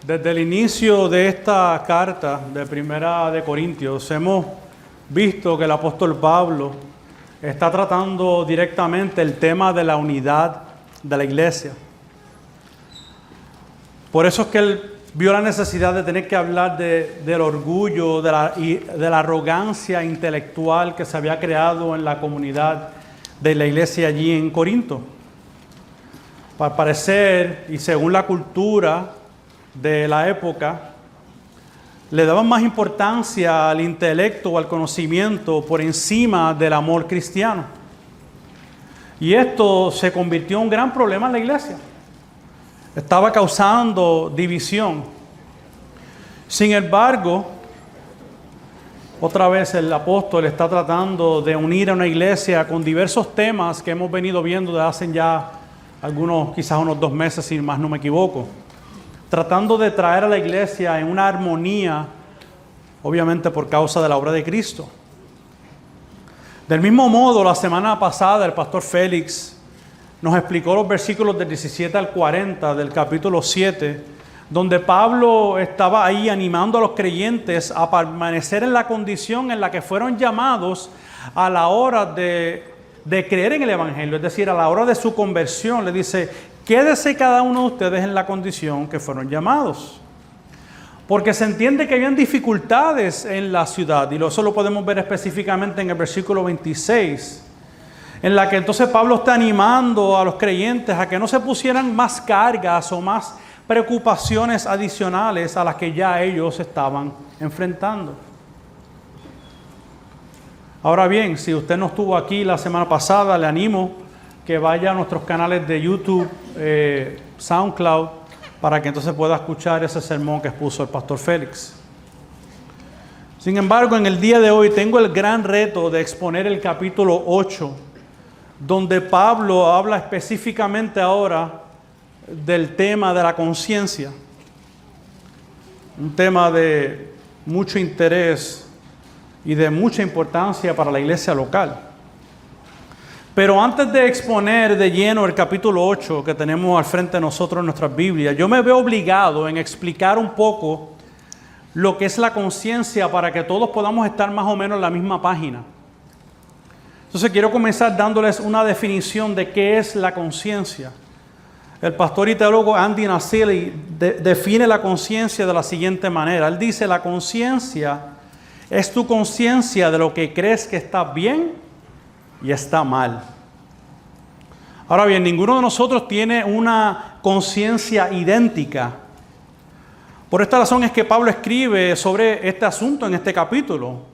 Desde el inicio de esta carta de Primera de Corintios hemos visto que el apóstol Pablo está tratando directamente el tema de la unidad de la iglesia. Por eso es que él vio la necesidad de tener que hablar del orgullo, de la arrogancia intelectual que se había creado en la comunidad de la iglesia allí en Corinto. Para parecer, y según la cultura de la época, le daban más importancia al intelecto o al conocimiento por encima del amor cristiano. Y esto se convirtió en un gran problema en la iglesia. Estaba causando división. Sin embargo, otra vez el apóstol está tratando de unir a una iglesia con diversos temas que hemos venido viendo desde hace ya quizás unos 2 meses, si más no me equivoco. Tratando de traer a la iglesia en una armonía, obviamente por causa de la obra de Cristo. Del mismo modo, la semana pasada el pastor Félix nos explicó los versículos del 17 al 40 del capítulo 7, donde Pablo estaba ahí animando a los creyentes a permanecer en la condición en la que fueron llamados a la hora de creer en el Evangelio, es decir, a la hora de su conversión. Le dice: quédese cada uno de ustedes en la condición que fueron llamados. Porque se entiende que habían dificultades en la ciudad, y eso lo podemos ver específicamente en el versículo 26, en la que entonces Pablo está animando a los creyentes a que no se pusieran más cargas o más preocupaciones adicionales a las que ya ellos estaban enfrentando. Ahora bien, si usted no estuvo aquí la semana pasada, le animo que vaya a nuestros canales de YouTube, SoundCloud, para que entonces pueda escuchar ese sermón que expuso el pastor Félix. Sin embargo, en el día de hoy tengo el gran reto de exponer el capítulo 8, donde Pablo habla específicamente ahora del tema de la conciencia. Un tema de mucho interés y de mucha importancia para la iglesia local. Pero antes de exponer de lleno el capítulo 8 que tenemos al frente de nosotros en nuestras Biblias, yo me veo obligado en explicar un poco lo que es la conciencia para que todos podamos estar más o menos en la misma página. Entonces quiero comenzar dándoles una definición de qué es la conciencia. El pastor y teólogo Andy Nassili define la conciencia de la siguiente manera. Él dice: la conciencia es tu conciencia de lo que crees que está bien y está mal. Ahora bien, ninguno de nosotros tiene una conciencia idéntica. Por esta razón es que Pablo escribe sobre este asunto en este capítulo.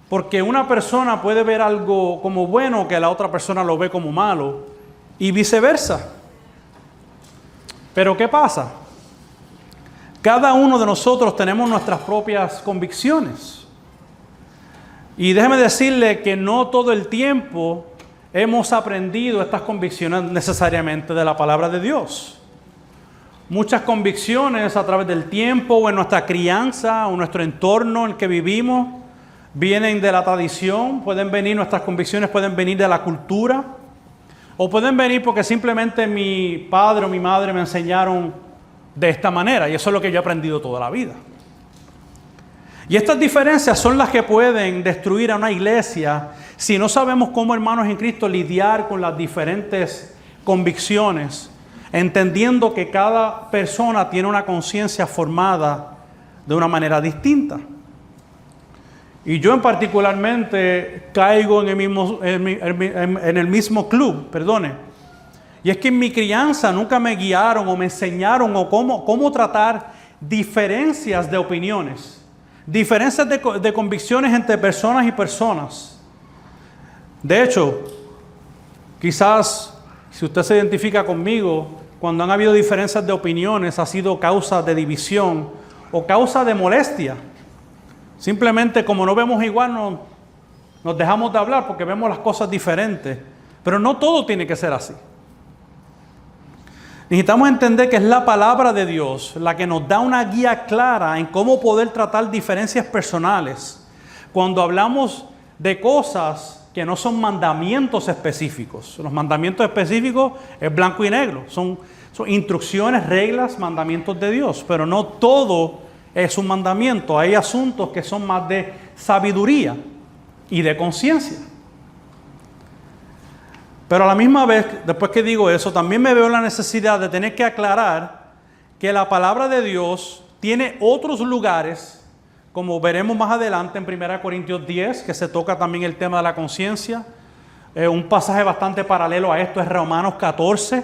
Porque una persona puede ver algo como bueno que la otra persona lo ve como malo, y viceversa. Pero ¿qué pasa? Cada uno de nosotros tenemos nuestras propias convicciones. Y déjeme decirle que no todo el tiempo hemos aprendido estas convicciones necesariamente de la palabra de Dios. Muchas convicciones a través del tiempo o en nuestra crianza o nuestro entorno en el que vivimos vienen de la tradición. Nuestras convicciones pueden venir de la cultura, o pueden venir porque simplemente mi padre o mi madre me enseñaron de esta manera, y eso es lo que yo he aprendido toda la vida. Y estas diferencias son las que pueden destruir a una iglesia si no sabemos cómo, hermanos en Cristo, lidiar con las diferentes convicciones, entendiendo que cada persona tiene una conciencia formada de una manera distinta. Y yo particularmente caigo en el mismo club, Y es que en mi crianza nunca me guiaron o me enseñaron cómo tratar diferencias de opiniones. Diferencias de convicciones entre personas y personas. De hecho, quizás si usted se identifica conmigo, cuando han habido diferencias de opiniones ha sido causa de división o causa de molestia. Simplemente como no vemos igual, nos dejamos de hablar porque vemos las cosas diferentes. Pero no todo tiene que ser así. Necesitamos entender que es la palabra de Dios la que nos da una guía clara en cómo poder tratar diferencias personales cuando hablamos de cosas que no son mandamientos específicos. Los mandamientos específicos es blanco y negro, son Son instrucciones, reglas, mandamientos de Dios, pero no todo es un mandamiento. Hay asuntos que son más de sabiduría y de conciencia. Pero a la misma vez, después que digo eso, también me veo la necesidad de tener que aclarar que la palabra de Dios tiene otros lugares, como veremos más adelante en 1 Corintios 10, que se toca también el tema de la conciencia. Un pasaje bastante paralelo a esto es Romanos 14,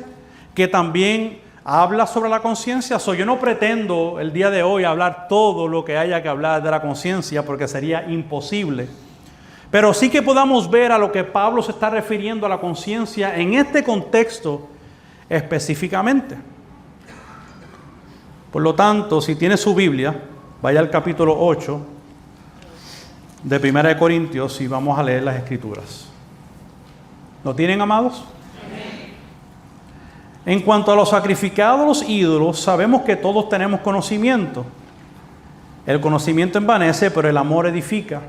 que también habla sobre la conciencia. Yo no pretendo el día de hoy hablar todo lo que haya que hablar de la conciencia, porque sería imposible. Pero sí que podamos ver a lo que Pablo se está refiriendo a la conciencia en este contexto específicamente. Por lo tanto, si tiene su Biblia, vaya al capítulo 8 de 1 Corintios y vamos a leer las Escrituras. ¿Lo tienen, amados? Amén. En cuanto a los sacrificados a los ídolos, sabemos que todos tenemos conocimiento. El conocimiento envanece, pero el amor edifica.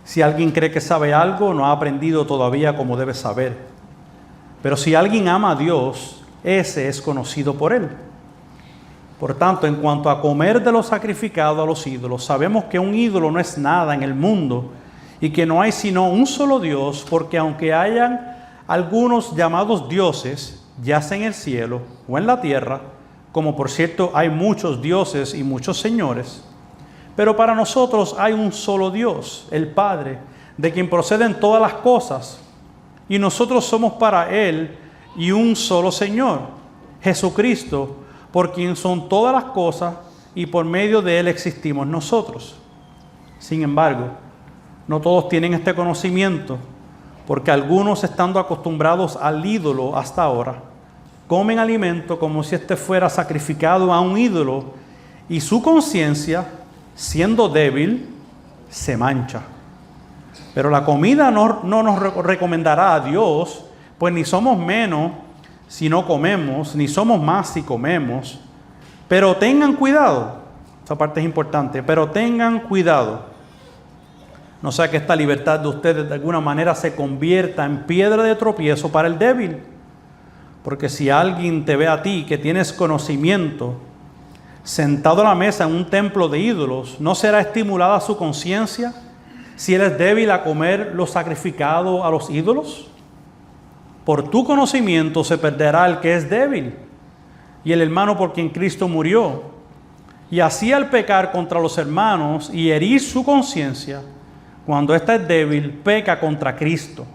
Si alguien cree que sabe algo, no ha aprendido todavía como debe saber. Pero si alguien ama a Dios, ese es conocido por Él. Por tanto, en cuanto a comer de lo sacrificado a los ídolos, sabemos que un ídolo no es nada en el mundo y que no hay sino un solo Dios, porque aunque hayan algunos llamados dioses, ya sea en el cielo o en la tierra, como por cierto hay muchos dioses y muchos señores, pero para nosotros hay un solo Dios, el Padre, de quien proceden todas las cosas, y nosotros somos para Él y un solo Señor, Jesucristo, por quien son todas las cosas y por medio de Él existimos nosotros. Sin embargo, no todos tienen este conocimiento, porque algunos, estando acostumbrados al ídolo hasta ahora, comen alimento como si éste fuera sacrificado a un ídolo, y su conciencia, siendo débil, se mancha. Pero la comida no nos recomendará a Dios, pues ni somos menos si no comemos, ni somos más si comemos. Pero tengan cuidado, esa parte es importante, pero tengan cuidado. No sea que esta libertad de ustedes de alguna manera se convierta en piedra de tropiezo para el débil. Porque si alguien te ve a ti que tienes conocimiento, sentado a la mesa en un templo de ídolos, ¿no será estimulada su conciencia si él es débil a comer lo sacrificado a los ídolos? Por tu conocimiento se perderá el que es débil y el hermano por quien Cristo murió. Y así al pecar contra los hermanos y herir su conciencia, cuando ésta es débil, peca contra Cristo.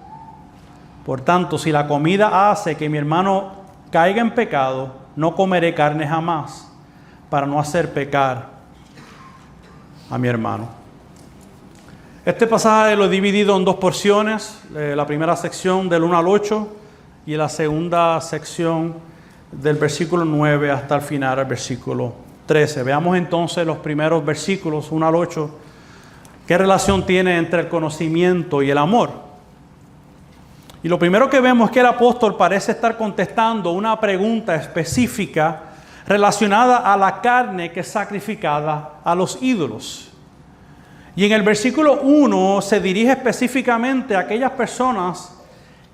Por tanto, si la comida hace que mi hermano caiga en pecado, no comeré carne jamás, para no hacer pecar a mi hermano. Este pasaje lo he dividido en dos porciones, la primera sección del 1 al 8 y la segunda sección del versículo 9 hasta el final, el versículo 13. Veamos entonces los primeros versículos, 1 al 8, qué relación tiene entre el conocimiento y el amor. Y lo primero que vemos es que el apóstol parece estar contestando una pregunta específica relacionada a la carne que es sacrificada a los ídolos. Y en el versículo 1 se dirige específicamente a aquellas personas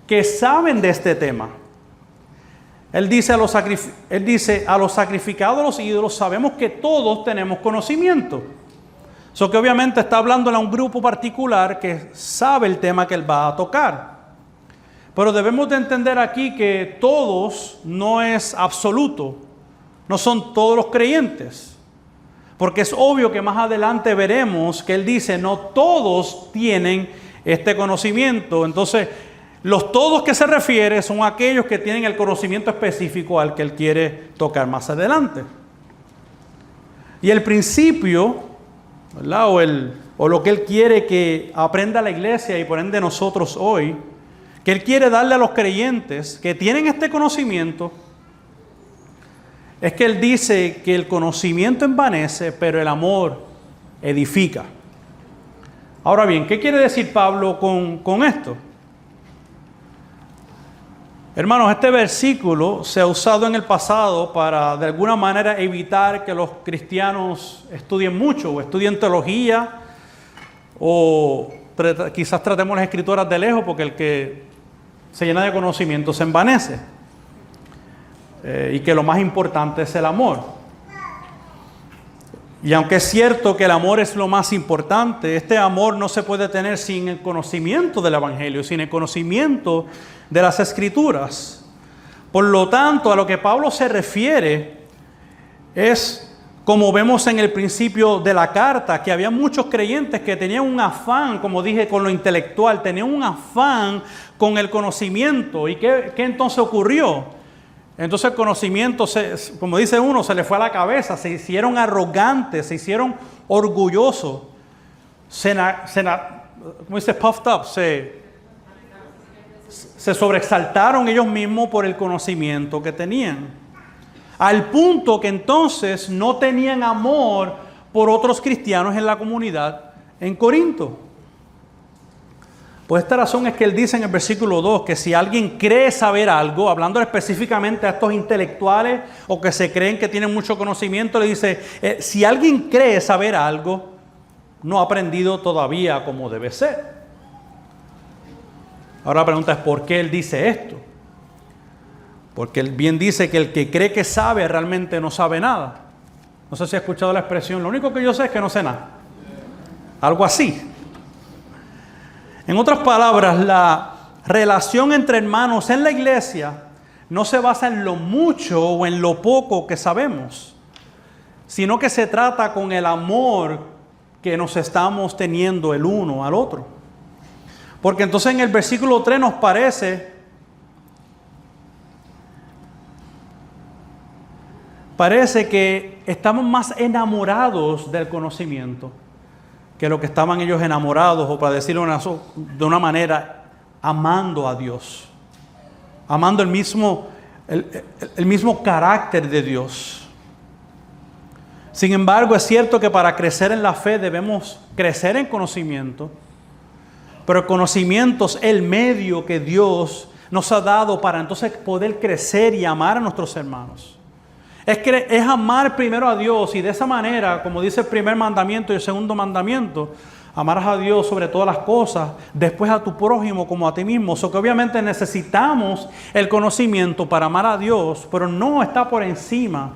que saben de este tema. Él dice, a los sacrificados a los ídolos sabemos que todos tenemos conocimiento. Que obviamente está hablándole a un grupo particular que sabe el tema que él va a tocar. Pero debemos de entender aquí que todos no es absoluto. No son todos los creyentes. Porque es obvio que más adelante veremos que él dice, no todos tienen este conocimiento. Entonces, los todos que se refiere son aquellos que tienen el conocimiento específico al que él quiere tocar más adelante. Y el principio, ¿verdad? O lo que él quiere que aprenda la iglesia y por ende nosotros hoy, que él quiere darle a los creyentes que tienen este conocimiento, es que él dice que el conocimiento envanece, pero el amor edifica. Ahora bien, ¿qué quiere decir Pablo con esto? Hermanos, este versículo se ha usado en el pasado para de alguna manera evitar que los cristianos estudien mucho o estudien teología o quizás tratemos las escrituras de lejos porque el que se llena de conocimiento se envanece. y que lo más importante es el amor. Y aunque es cierto que el amor es lo más importante, este amor no se puede tener sin el conocimiento del Evangelio, sin el conocimiento de las Escrituras. Por lo tanto, a lo que Pablo se refiere es, como vemos en el principio de la carta, que había muchos creyentes que tenían un afán, como dije, con lo intelectual, tenían un afán con el conocimiento. ¿Y qué entonces ocurrió? Entonces el conocimiento, como dice uno, se le fue a la cabeza, se hicieron arrogantes, se hicieron orgullosos, ¿cómo dice? Puffed up, se sobreexaltaron ellos mismos por el conocimiento que tenían. Al punto que entonces no tenían amor por otros cristianos en la comunidad en Corinto. Por esta razón es que él dice en el versículo 2 que si alguien cree saber algo, hablando específicamente a estos intelectuales o que se creen que tienen mucho conocimiento, le dice, si alguien cree saber algo, no ha aprendido todavía como debe ser. Ahora la pregunta es, ¿por qué él dice esto? Porque él bien dice que el que cree que sabe realmente no sabe nada. No sé si ha escuchado la expresión, lo único que yo sé es que no sé nada. Algo así. En otras palabras, la relación entre hermanos en la iglesia no se basa en lo mucho o en lo poco que sabemos, sino que se trata con el amor que nos estamos teniendo el uno al otro. Porque entonces en el versículo 3 nos parece que estamos más enamorados del conocimiento que lo que estaban ellos enamorados, o para decirlo de una manera, amando a Dios, amando el mismo carácter de Dios. Sin embargo, es cierto que para crecer en la fe debemos crecer en conocimiento, pero el conocimiento es el medio que Dios nos ha dado para entonces poder crecer y amar a nuestros hermanos. Es amar primero a Dios, y de esa manera, como dice el primer mandamiento y el segundo mandamiento, amarás a Dios sobre todas las cosas, después a tu prójimo como a ti mismo. Que obviamente necesitamos el conocimiento para amar a Dios, pero no está por encima,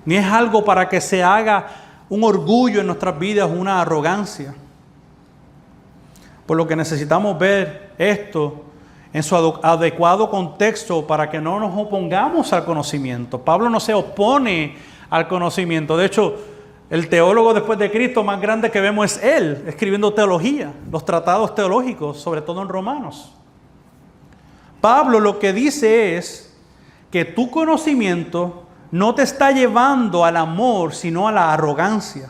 ni es algo para que se haga un orgullo en nuestras vidas, una arrogancia. Por lo que necesitamos ver esto en su adecuado contexto para que no nos opongamos al conocimiento. Pablo no se opone al conocimiento. De hecho, el teólogo después de Cristo más grande que vemos es él, escribiendo teología, los tratados teológicos, sobre todo en Romanos. Pablo lo que dice es que tu conocimiento no te está llevando al amor, sino a la arrogancia.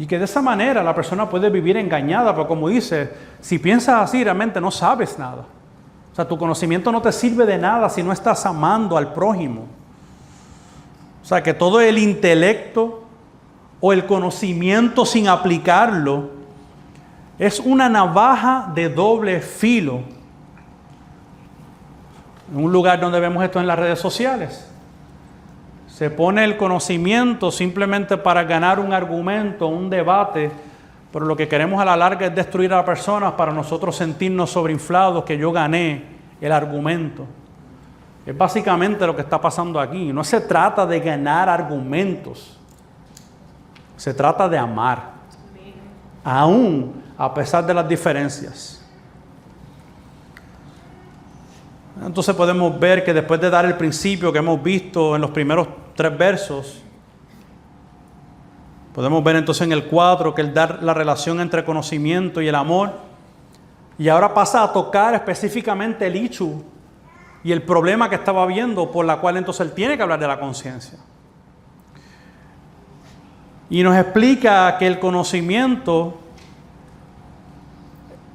Y que de esa manera la persona puede vivir engañada, pero como dice, si piensas así realmente no sabes nada. O sea, tu conocimiento no te sirve de nada si no estás amando al prójimo. O sea, que todo el intelecto o el conocimiento sin aplicarlo es una navaja de doble filo. En un lugar donde vemos esto en las redes sociales. Se pone el conocimiento simplemente para ganar un argumento, un debate, pero lo que queremos a la larga es destruir a la persona para nosotros sentirnos sobreinflados que yo gané el argumento. Es básicamente lo que está pasando aquí. No se trata de ganar argumentos, se trata de amar, aún a pesar de las diferencias. Entonces podemos ver que después de dar el principio que hemos visto en los primeros 3 versos, podemos ver entonces en el 4 que él da la relación entre conocimiento y el amor, y ahora pasa a tocar específicamente el issue y el problema que estaba viendo, por la cual entonces él tiene que hablar de la conciencia. Y nos explica que el conocimiento,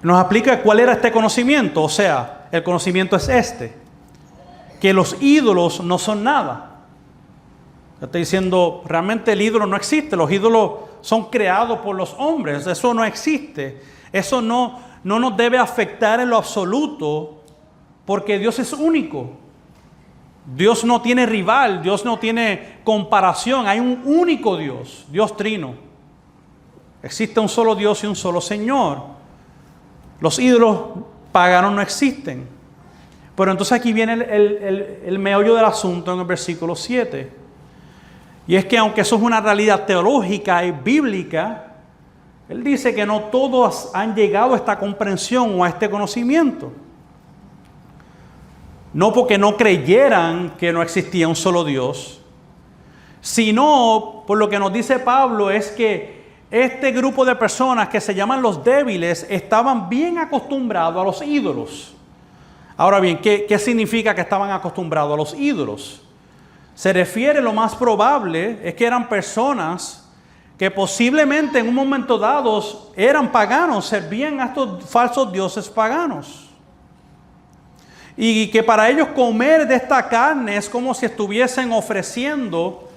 nos explica cuál era este conocimiento, o sea, el conocimiento es que los ídolos no son nada. Está diciendo, realmente el ídolo no existe, los ídolos son creados por los hombres, eso no existe. Eso no nos debe afectar en lo absoluto, porque Dios es único. Dios no tiene rival, Dios no tiene comparación, hay un único Dios, Dios trino. Existe un solo Dios y un solo Señor. Los ídolos paganos no existen. Pero entonces aquí viene el meollo del asunto en el versículo 7. Y es que aunque eso es una realidad teológica y bíblica, él dice que no todos han llegado a esta comprensión o a este conocimiento. No porque no creyeran que no existía un solo Dios, sino por lo que nos dice Pablo es que este grupo de personas que se llaman los débiles estaban bien acostumbrados a los ídolos. Ahora bien, ¿qué significa que estaban acostumbrados a los ídolos? Se refiere, lo más probable, es que eran personas que posiblemente en un momento dado eran paganos, servían a estos falsos dioses paganos. Y que para ellos comer de esta carne es como si estuviesen ofreciendo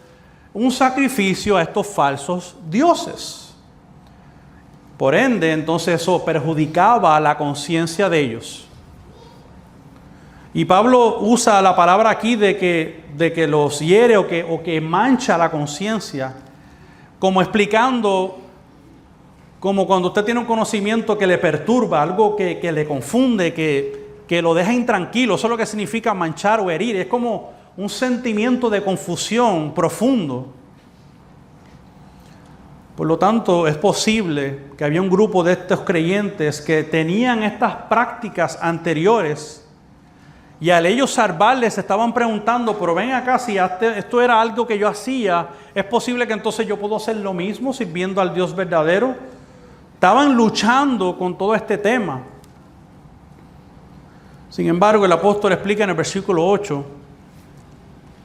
un sacrificio a estos falsos dioses. Por ende, entonces eso perjudicaba la conciencia de ellos. Y Pablo usa la palabra aquí de que los hiere o que mancha la conciencia, como explicando, como cuando usted tiene un conocimiento que le perturba, algo que le confunde, que lo deja intranquilo. Eso es lo que significa manchar o herir. Es como un sentimiento de confusión profundo. Por lo tanto, es posible que había un grupo de estos creyentes que tenían estas prácticas anteriores y al ellos salvarles se estaban preguntando, pero ven acá, si esto era algo que yo hacía, ¿es posible que entonces yo puedo hacer lo mismo sirviendo al Dios verdadero? Estaban luchando con todo este tema. Sin embargo, el apóstol explica en el versículo 8,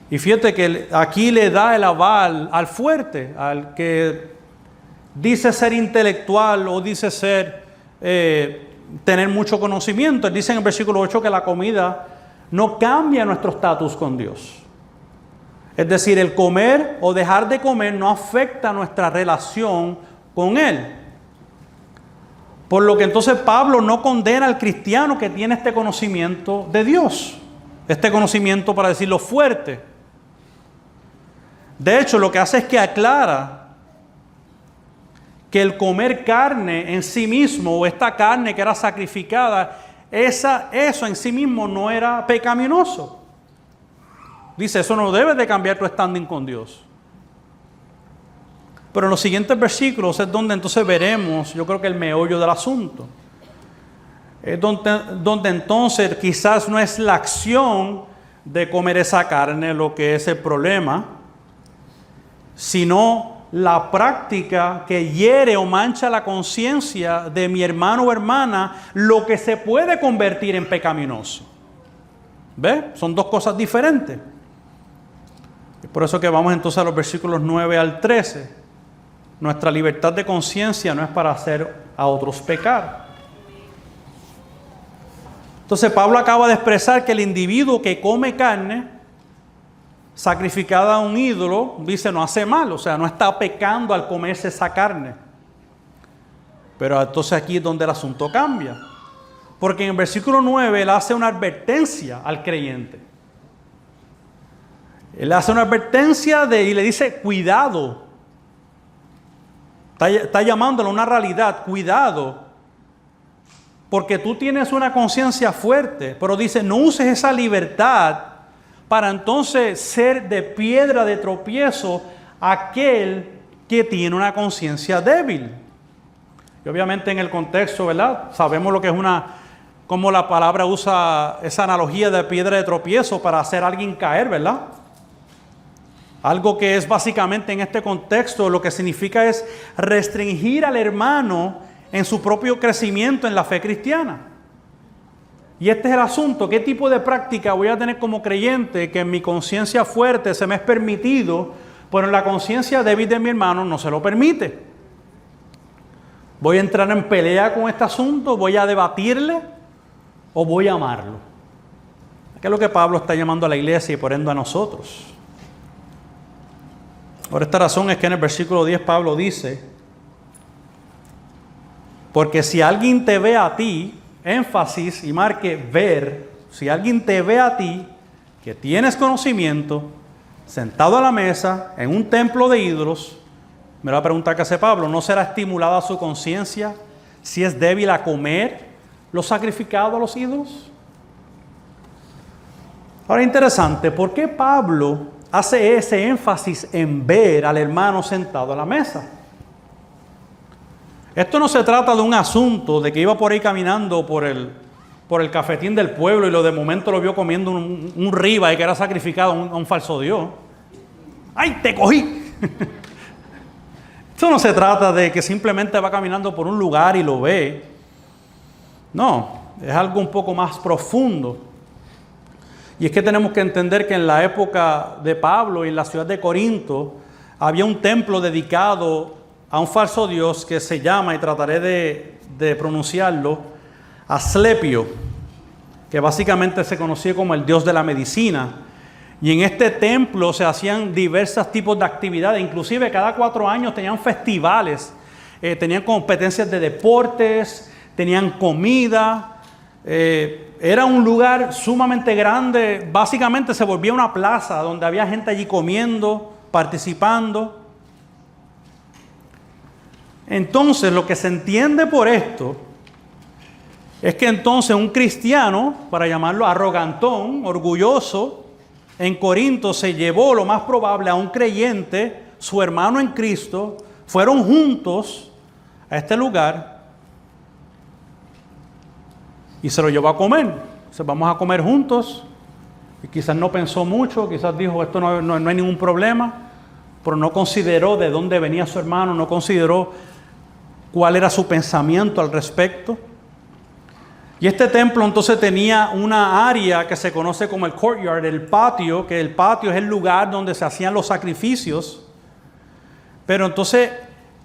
y fíjate que aquí le da el aval al fuerte, al que dice ser intelectual o dice ser tener mucho conocimiento. Él dice en el versículo 8 que la comida no cambia nuestro estatus con Dios. Es decir, el comer o dejar de comer no afecta nuestra relación con Él. Por lo que entonces Pablo no condena al cristiano que tiene este conocimiento de Dios. Este conocimiento, para decirlo fuerte. De hecho, lo que hace es que aclara que el comer carne en sí mismo, o esta carne que era sacrificada, eso en sí mismo no era pecaminoso. Dice, eso no debe de cambiar tu standing con Dios. Pero en los siguientes versículos es donde entonces veremos, yo creo que el meollo del asunto. Es donde entonces quizás no es la acción de comer esa carne lo que es el problema, sino la práctica que hiere o mancha la conciencia de mi hermano o hermana, lo que se puede convertir en pecaminoso. ¿Ve? Son dos cosas diferentes. Es por eso que vamos entonces a los versículos 9 al 13. Nuestra libertad de conciencia no es para hacer a otros pecar. Entonces Pablo acaba de expresar que el individuo que come carne sacrificada a un ídolo, dice, no hace mal, o sea, no está pecando al comerse esa carne. Pero entonces aquí es donde el asunto cambia. Porque en el versículo 9 él hace una advertencia al creyente. Él hace una advertencia y le dice, cuidado. Está llamándolo una realidad, cuidado. Porque tú tienes una conciencia fuerte, pero dice, no uses esa libertad para entonces ser de piedra de tropiezo aquel que tiene una conciencia débil. Y obviamente en el contexto, ¿verdad? Sabemos lo que es cómo la palabra usa esa analogía de piedra de tropiezo para hacer a alguien caer, ¿verdad? Algo que es básicamente en este contexto lo que significa es restringir al hermano en su propio crecimiento en la fe cristiana. Y este es el asunto, ¿qué tipo de práctica voy a tener como creyente que en mi conciencia fuerte se me es permitido, pero en la conciencia débil de mi hermano no se lo permite? ¿Voy a entrar en pelea con este asunto? ¿Voy a debatirle? ¿O voy a amarlo? ¿Qué es lo que Pablo está llamando a la iglesia y por ende a nosotros? Por esta razón es que en el versículo 10 Pablo dice, porque si alguien te ve a ti, énfasis y marque ver, si alguien te ve a ti, que tienes conocimiento, sentado a la mesa, en un templo de ídolos, me va a preguntar qué hace Pablo, ¿no será estimulada su conciencia si es débil a comer lo sacrificado a los ídolos? Ahora, interesante, ¿por qué Pablo hace ese énfasis en ver al hermano sentado a la mesa? Esto no se trata de un asunto de que iba por ahí caminando por el cafetín del pueblo y de momento lo vio comiendo un ribeye que era sacrificado a un falso dios. ¡Ay, te cogí! Esto no se trata de que simplemente va caminando por un lugar y lo ve. No, es algo un poco más profundo. Y es que tenemos que entender que en la época de Pablo y en la ciudad de Corinto había un templo dedicado a un falso dios que se llama, y trataré de pronunciarlo, Asclepio, que básicamente se conocía como el dios de la medicina. Y en este templo se hacían diversos tipos de actividades, inclusive cada 4 años tenían festivales, tenían competencias de deportes, tenían comida, era un lugar sumamente grande, básicamente se volvía una plaza donde había gente allí comiendo, participando. Entonces, lo que se entiende por esto es que entonces un cristiano, para llamarlo arrogantón, orgulloso, en Corinto se llevó lo más probable a un creyente, su hermano en Cristo, fueron juntos a este lugar y se lo llevó a comer. Entonces, vamos a comer juntos. Y quizás no pensó mucho, quizás dijo, esto no hay ningún problema, pero no consideró de dónde venía su hermano, no consideró cuál era su pensamiento al respecto. Y este templo entonces tenía una área que se conoce como el courtyard, el patio, que el patio es el lugar donde se hacían los sacrificios. Pero entonces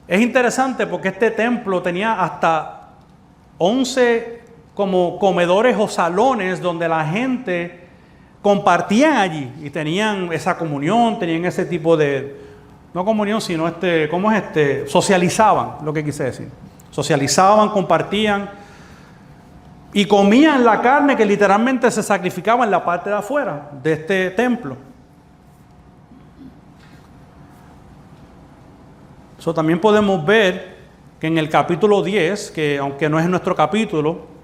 es interesante porque este templo tenía hasta 11 como comedores o salones donde la gente compartían allí y tenían esa comunión, tenían ese tipo de, no comunión, sino socializaban, lo que quise decir. Socializaban, compartían y comían la carne que literalmente se sacrificaba en la parte de afuera de este templo. Eso también podemos ver que en el capítulo 10, que aunque no es nuestro capítulo,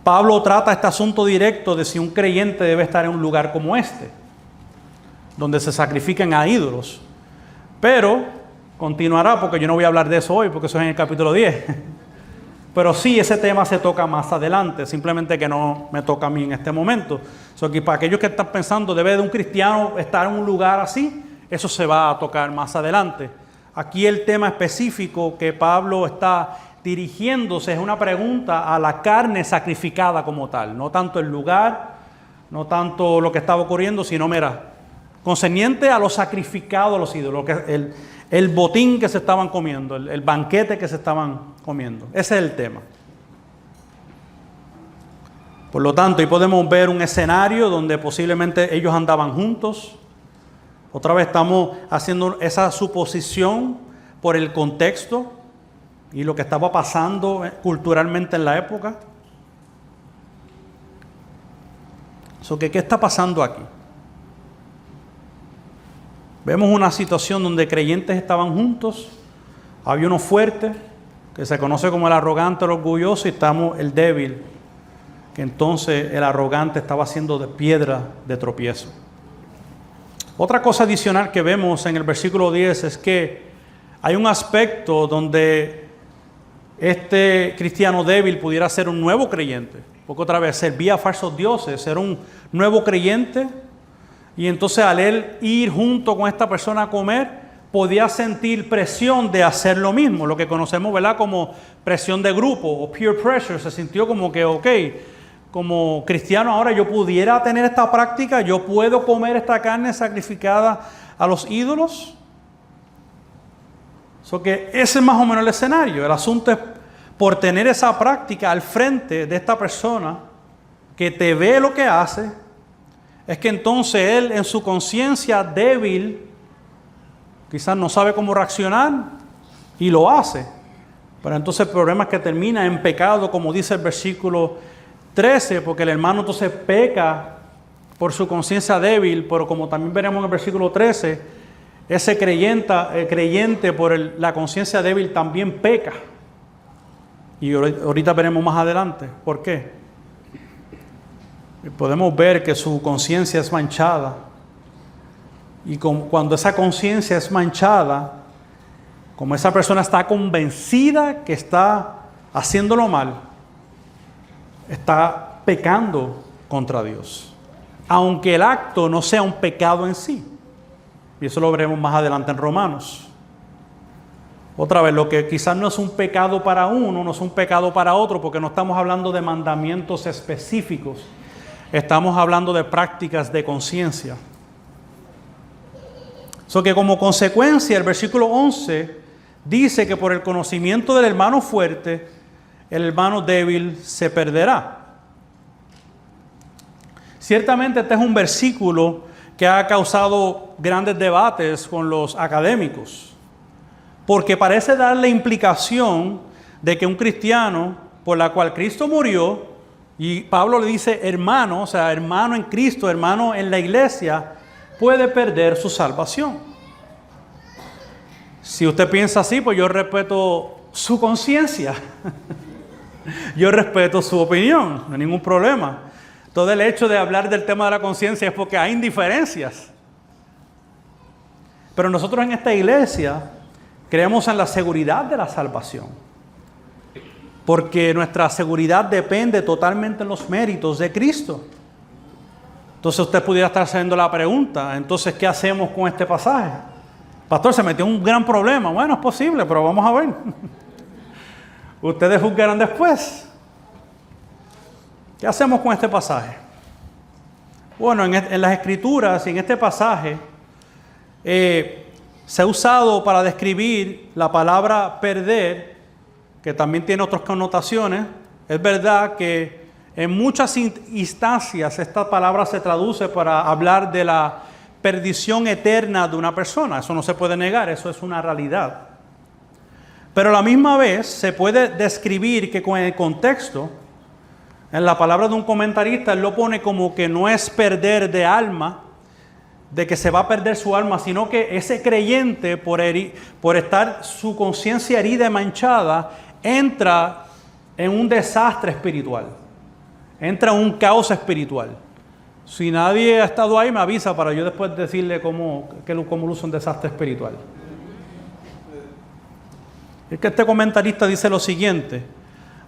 Pablo trata este asunto directo de si un creyente debe estar en un lugar como este, donde se sacrifican a ídolos. Pero continuará, porque yo no voy a hablar de eso hoy, porque eso es en el capítulo 10. Pero sí, ese tema se toca más adelante, simplemente que no me toca a mí en este momento. Que para aquellos que están pensando, ¿debe de un cristiano estar en un lugar así? Eso se va a tocar más adelante. Aquí el tema específico que Pablo está dirigiéndose es una pregunta a la carne sacrificada como tal. No tanto el lugar, no tanto lo que estaba ocurriendo, sino, concerniente a lo sacrificado a los ídolos, el botín que se estaban comiendo, el banquete que se estaban comiendo. Ese es el tema. Por lo tanto, ahí podemos ver un escenario donde posiblemente ellos andaban juntos. Otra vez estamos haciendo esa suposición por el contexto y lo que estaba pasando culturalmente en la época. ¿Qué está pasando aquí? Vemos una situación donde creyentes estaban juntos, había uno fuerte, que se conoce como el arrogante, el orgulloso, y estamos el débil, que entonces el arrogante estaba haciendo de piedra de tropiezo. Otra cosa adicional que vemos en el versículo 10 es que hay un aspecto donde este cristiano débil pudiera ser un nuevo creyente, porque otra vez servía a falsos dioses, era un nuevo creyente. Y entonces al él ir junto con esta persona a comer, podía sentir presión de hacer lo mismo, lo que conocemos, ¿verdad?, como presión de grupo o peer pressure. Se sintió como que, como cristiano ahora yo pudiera tener esta práctica, yo puedo comer esta carne sacrificada a los ídolos. Que ese es más o menos el escenario. El asunto es por tener esa práctica al frente de esta persona que te ve lo que hace, es que entonces él en su conciencia débil quizás no sabe cómo reaccionar y lo hace. Pero entonces el problema es que termina en pecado, como dice el versículo 13, porque el hermano entonces peca por su conciencia débil, pero como también veremos en el versículo 13, ese creyente por la conciencia débil también peca. Y ahorita veremos más adelante. ¿Por qué? podemos ver que su conciencia es manchada. Y cuando esa conciencia es manchada, como esa persona está convencida que está haciéndolo mal, está pecando contra Dios, aunque el acto no sea un pecado en sí. Y eso lo veremos más adelante en Romanos. Otra vez, lo que quizás no es un pecado para uno, no es un pecado para otro, porque no estamos hablando de mandamientos específicos, estamos hablando de prácticas de conciencia. So que como consecuencia, el versículo 11 dice que por el conocimiento del hermano fuerte, el hermano débil se perderá. Ciertamente este es un versículo que ha causado grandes debates con los académicos, porque parece dar la implicación de que un cristiano por la cual Cristo murió, y Pablo le dice hermano, o sea, hermano en Cristo, hermano en la iglesia, puede perder su salvación. Si usted piensa así, pues yo respeto su conciencia. Yo respeto su opinión, no hay ningún problema. Todo el hecho de hablar del tema de la conciencia es porque hay indiferencias. Pero nosotros en esta iglesia creemos en la seguridad de la salvación. Porque nuestra seguridad depende totalmente de los méritos de Cristo. Entonces usted pudiera estar haciendo la pregunta, entonces ¿qué hacemos con este pasaje? Pastor, se metió en un gran problema. Bueno, es posible, pero vamos a ver. Ustedes juzgarán después. ¿Qué hacemos con este pasaje? Bueno, en las Escrituras, en este pasaje, se ha usado para describir la palabra perder, que también tiene otras connotaciones. Es verdad que en muchas instancias esta palabra se traduce para hablar de la perdición eterna de una persona. Eso no se puede negar, eso es una realidad. Pero a la misma vez se puede describir que con el contexto, en la palabra de un comentarista, él lo pone como que no es perder de alma, de que se va a perder su alma, sino que ese creyente, por estar su conciencia herida y manchada, entra en un desastre espiritual, entra en un caos espiritual. Si nadie ha estado ahí, me avisa para yo después decirle cómo luce un desastre espiritual. Es que este comentarista dice lo siguiente: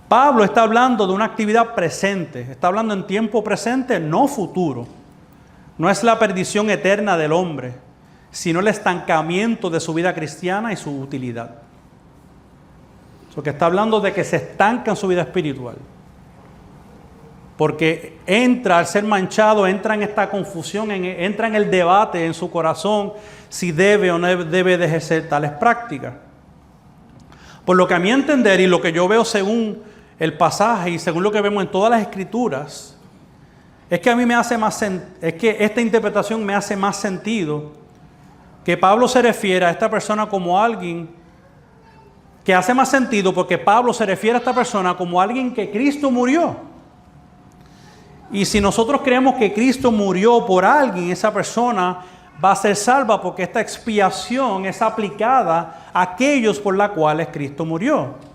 Pablo está hablando de una actividad presente, está hablando en tiempo presente, no futuro. No es la perdición eterna del hombre, sino el estancamiento de su vida cristiana y su utilidad. Porque está hablando de que se estanca en su vida espiritual. Porque entra, al ser manchado, entra en esta confusión, entra en el debate en su corazón si debe o no debe de ejercer tales prácticas. Por lo que a mi entender y lo que yo veo según el pasaje y según lo que vemos en todas las Escrituras, es que a mí es que esta interpretación me hace más sentido, que Pablo se refiere a esta persona como alguien que hace más sentido, porque Pablo se refiere a esta persona como alguien que Cristo murió. Y si nosotros creemos que Cristo murió por alguien, esa persona va a ser salva, porque esta expiación es aplicada a aquellos por los cuales Cristo murió.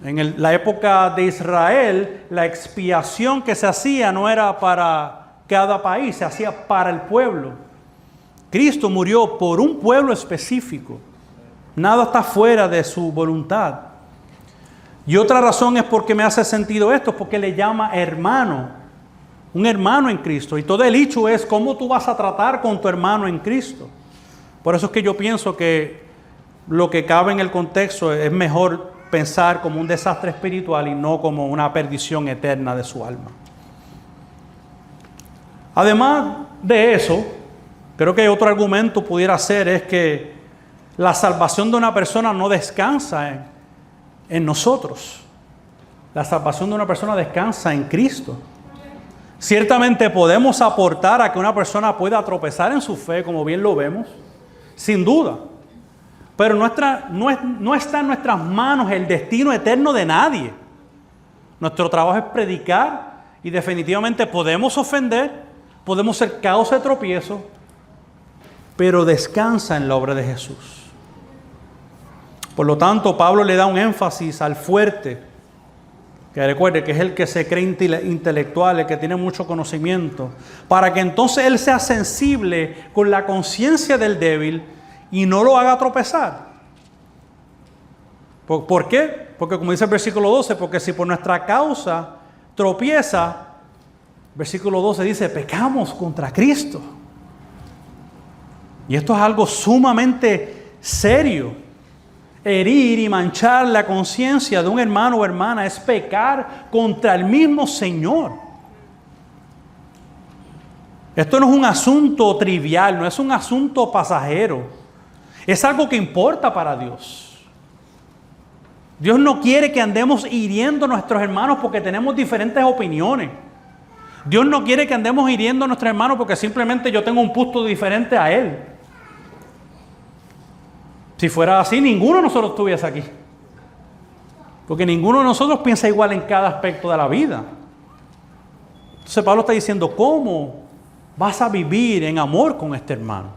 En la época de Israel, la expiación que se hacía no era para cada país, se hacía para el pueblo. Cristo murió por un pueblo específico. Nada está fuera de su voluntad. Y otra razón es porque me hace sentido esto, porque le llama hermano. Un hermano en Cristo. Y todo el hecho es cómo tú vas a tratar con tu hermano en Cristo. Por eso es que yo pienso que lo que cabe en el contexto es mejor pensar como un desastre espiritual y no como una perdición eterna de su alma. Además de eso, creo que otro argumento pudiera ser es que la salvación de una persona no descansa en nosotros. La salvación de una persona descansa en Cristo. Ciertamente podemos aportar a que una persona pueda tropezar en su fe, como bien lo vemos, sin duda. Pero no está en nuestras manos el destino eterno de nadie. Nuestro trabajo es predicar y definitivamente podemos ofender, podemos ser causa de tropiezo, pero descansa en la obra de Jesús. Por lo tanto, Pablo le da un énfasis al fuerte, que recuerde que es el que se cree intelectual, el que tiene mucho conocimiento, para que entonces él sea sensible con la conciencia del débil y no lo haga tropezar. ¿Por qué? Porque como dice el versículo 12, porque si por nuestra causa tropieza, versículo 12 dice, pecamos contra Cristo. Y esto es algo sumamente serio. Herir y manchar la conciencia de un hermano o hermana es pecar contra el mismo Señor. Esto no es un asunto trivial, no es un asunto pasajero. Es algo que importa para Dios. Dios no quiere que andemos hiriendo a nuestros hermanos porque tenemos diferentes opiniones. Dios no quiere que andemos hiriendo a nuestros hermanos porque simplemente yo tengo un punto diferente a él. Si fuera así, ninguno de nosotros estuviese aquí. Porque ninguno de nosotros piensa igual en cada aspecto de la vida. Entonces Pablo está diciendo, ¿cómo vas a vivir en amor con este hermano?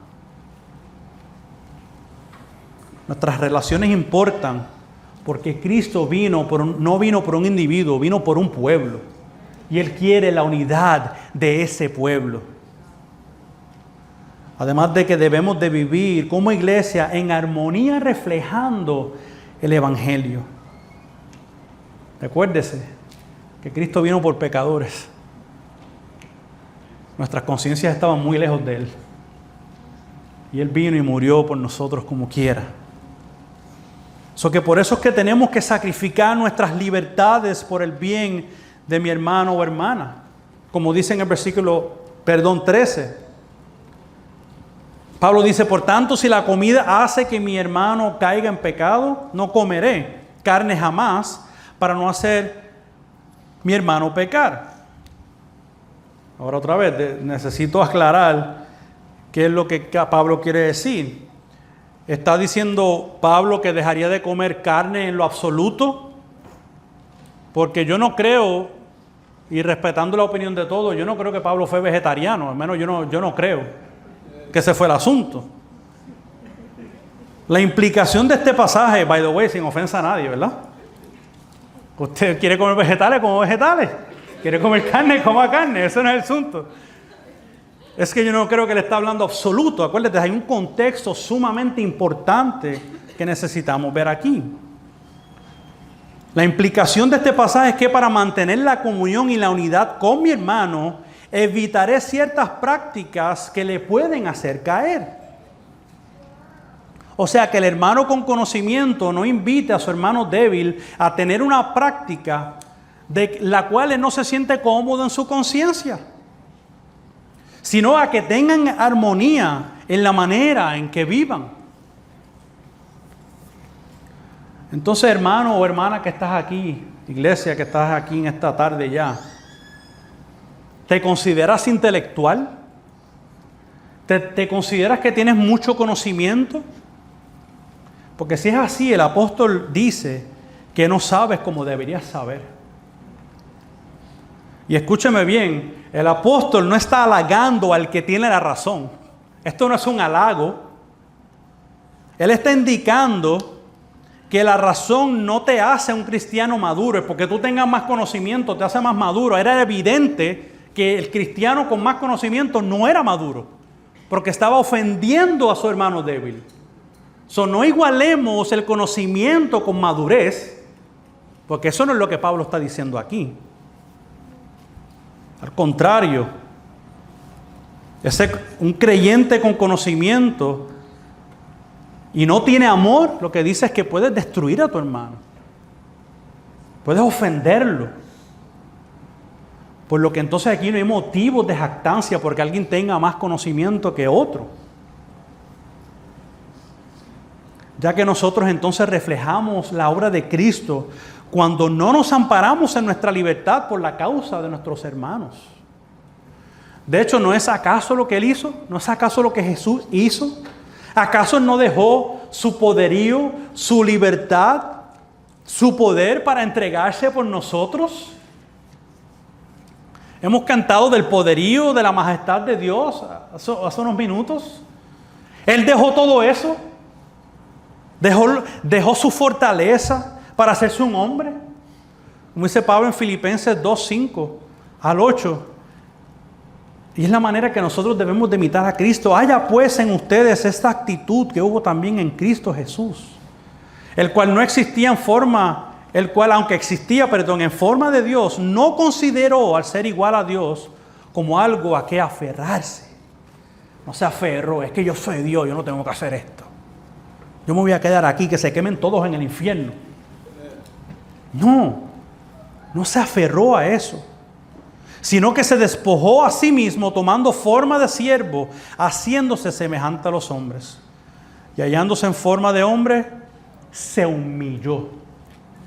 Nuestras relaciones importan porque Cristo no vino por un individuo, vino por un pueblo. Y Él quiere la unidad de ese pueblo. Además de que debemos de vivir como iglesia en armonía reflejando el Evangelio. Recuérdese que Cristo vino por pecadores. Nuestras conciencias estaban muy lejos de Él. Y Él vino y murió por nosotros como quiera. Por eso es que tenemos que sacrificar nuestras libertades por el bien de mi hermano o hermana. Como dice en el versículo 13. Pablo dice, por tanto, si la comida hace que mi hermano caiga en pecado, no comeré carne jamás para no hacer mi hermano pecar. Ahora otra vez, necesito aclarar qué es lo que Pablo quiere decir. ¿Está diciendo Pablo que dejaría de comer carne en lo absoluto? Porque yo no creo, y respetando la opinión de todos, yo no creo que Pablo fue vegetariano, al menos yo no creo que ese fue el asunto. La implicación de este pasaje, by the way, sin ofensa a nadie, ¿verdad? Usted quiere comer vegetales, coma vegetales. Quiere comer carne, coma carne. Ese no es el asunto. Es que yo no creo que le está hablando absoluto. Acuérdate, hay un contexto sumamente importante que necesitamos ver aquí. La implicación de este pasaje es que para mantener la comunión y la unidad con mi hermano, evitaré ciertas prácticas que le pueden hacer caer. O sea, que el hermano con conocimiento no invite a su hermano débil a tener una práctica de la cual él no se siente cómodo en su conciencia, sino a que tengan armonía en la manera en que vivan. Entonces, hermano o hermana que estás aquí, iglesia que estás aquí en esta tarde ya, ¿te consideras intelectual? ¿Te consideras que tienes mucho conocimiento? Porque si es así, el apóstol dice que no sabes como deberías saber. Y escúcheme bien, el apóstol no está halagando al que tiene la razón. Esto no es un halago. Él está indicando que la razón no te hace un cristiano maduro, es porque tú tengas más conocimiento, te hace más maduro. Era evidente que el cristiano con más conocimiento no era maduro, porque estaba ofendiendo a su hermano débil. No igualemos el conocimiento con madurez, porque eso no es lo que Pablo está diciendo aquí. Al contrario, un creyente con conocimiento y no tiene amor, lo que dice es que puedes destruir a tu hermano, puedes ofenderlo. Por lo que entonces aquí no hay motivos de jactancia porque alguien tenga más conocimiento que otro. Ya que nosotros entonces reflejamos la obra de Cristo cuando no nos amparamos en nuestra libertad por la causa de nuestros hermanos. De hecho, ¿no es acaso lo que Él hizo? ¿No es acaso lo que Jesús hizo? ¿Acaso no dejó su poderío, su libertad, su poder para entregarse por nosotros? Hemos cantado del poderío, de la majestad de Dios hace unos minutos. Él dejó todo eso. Dejó su fortaleza para hacerse un hombre. Como dice Pablo en Filipenses 2:5 al 8. Y es la manera que nosotros debemos de imitar a Cristo. Haya pues en ustedes esta actitud que hubo también en Cristo Jesús, el cual no existía en forma, el cual aunque existía, en forma de Dios, no consideró al ser igual a Dios como algo a que aferrarse. No se aferró, es que yo soy Dios, yo no tengo que hacer esto. Yo me voy a quedar aquí, que se quemen todos en el infierno. No se aferró a eso, sino que se despojó a sí mismo, tomando forma de siervo, haciéndose semejante a los hombres. Y hallándose en forma de hombre, se humilló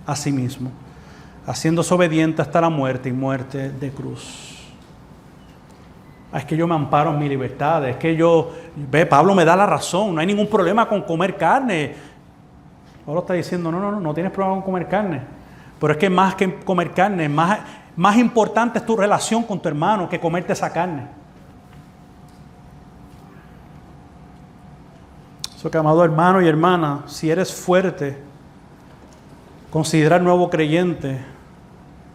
a sí mismo, haciéndose obediente hasta la muerte y muerte de cruz. Es que yo me amparo en mi libertad, es que Pablo me da la razón, no hay ningún problema con comer carne. Pablo está diciendo, no tienes problema con comer carne, pero es que más que comer carne, más importante es tu relación con tu hermano que comerte esa carne. Eso que, amado hermano y hermana, si eres fuerte, considera al nuevo creyente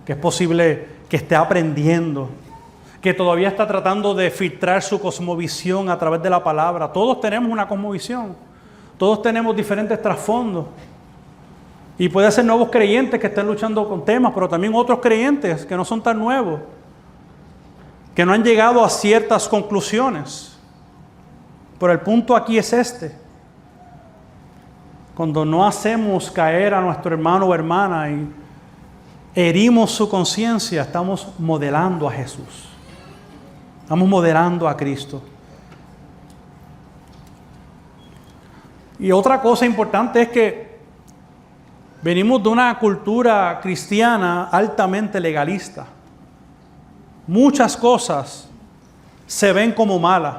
que es posible que esté aprendiendo, que todavía está tratando de filtrar su cosmovisión a través de la palabra. Todos tenemos una cosmovisión, todos tenemos diferentes trasfondos. Y puede ser nuevos creyentes que estén luchando con temas, pero también otros creyentes que no son tan nuevos, que no han llegado a ciertas conclusiones. Pero el punto aquí es este. Cuando no hacemos caer a nuestro hermano o hermana y herimos su conciencia, estamos modelando a Jesús. Estamos modelando a Cristo. Y otra cosa importante es que venimos de una cultura cristiana altamente legalista. Muchas cosas se ven como malas.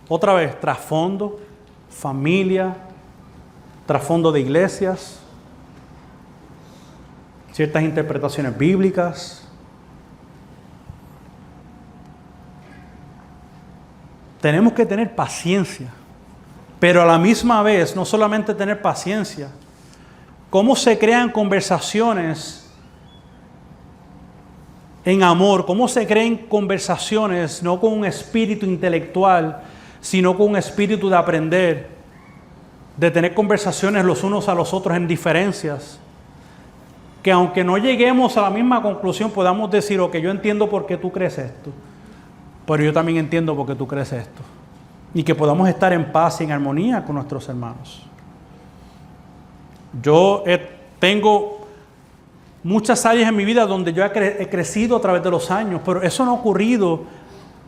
Otra vez, trasfondo, familia, trasfondo de iglesias, ciertas interpretaciones bíblicas. Tenemos que tener paciencia, pero a la misma vez, no solamente tener paciencia, cómo se crean conversaciones en amor, cómo se crean conversaciones no con un espíritu intelectual, sino con un espíritu de aprender, de tener conversaciones los unos a los otros en diferencias, que aunque no lleguemos a la misma conclusión, podamos decir, ok, yo entiendo por qué tú crees esto, pero yo también entiendo por qué tú crees esto. Y que podamos estar en paz y en armonía con nuestros hermanos. Yo tengo muchas áreas en mi vida donde yo he crecido a través de los años, pero eso no ha ocurrido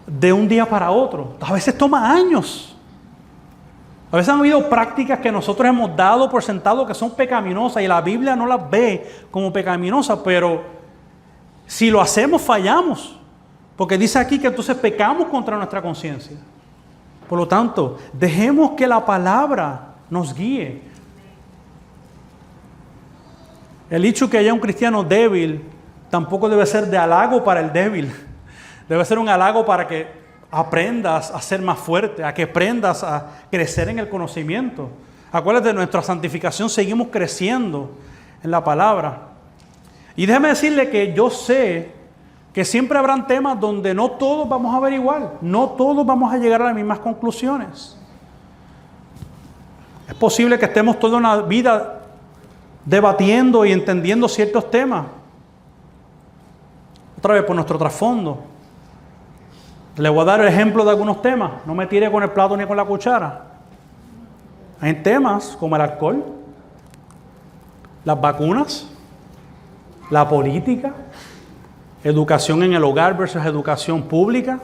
de un día para otro. A veces toma años. A veces han habido prácticas que nosotros hemos dado por sentado que son pecaminosas y la Biblia no las ve como pecaminosas, pero si lo hacemos fallamos. Porque dice aquí que entonces pecamos contra nuestra conciencia. Por lo tanto, dejemos que la palabra nos guíe. El hecho que haya un cristiano débil tampoco debe ser de halago para el débil. Debe ser un halago para que aprendas a ser más fuerte, a que aprendas a crecer en el conocimiento. Acuérdate, de nuestra santificación seguimos creciendo en la palabra. Y déjeme decirle que yo sé que siempre habrán temas donde no todos vamos a ver igual, no todos vamos a llegar a las mismas conclusiones. Es posible que estemos toda una vida debatiendo y entendiendo ciertos temas. Otra vez por nuestro trasfondo. Le voy a dar el ejemplo de algunos temas. No me tire con el plato ni con la cuchara. Hay temas como el alcohol, las vacunas, la política, educación en el hogar versus educación pública.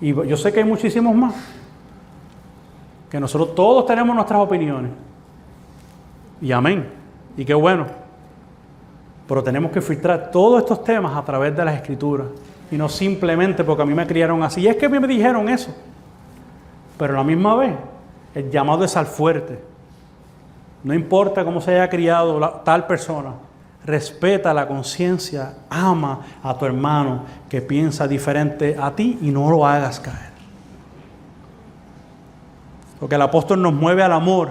Y yo sé que hay muchísimos más. Que nosotros todos tenemos nuestras opiniones. Y amén. Y qué bueno. Pero tenemos que filtrar todos estos temas a través de las Escrituras. Y no simplemente porque a mí me criaron así. Y es que a mí me dijeron eso. Pero a la misma vez, el llamado es al fuerte. No importa cómo se haya criado tal persona. Respeta la conciencia, ama a tu hermano que piensa diferente a ti y no lo hagas caer. Porque el apóstol nos mueve al amor.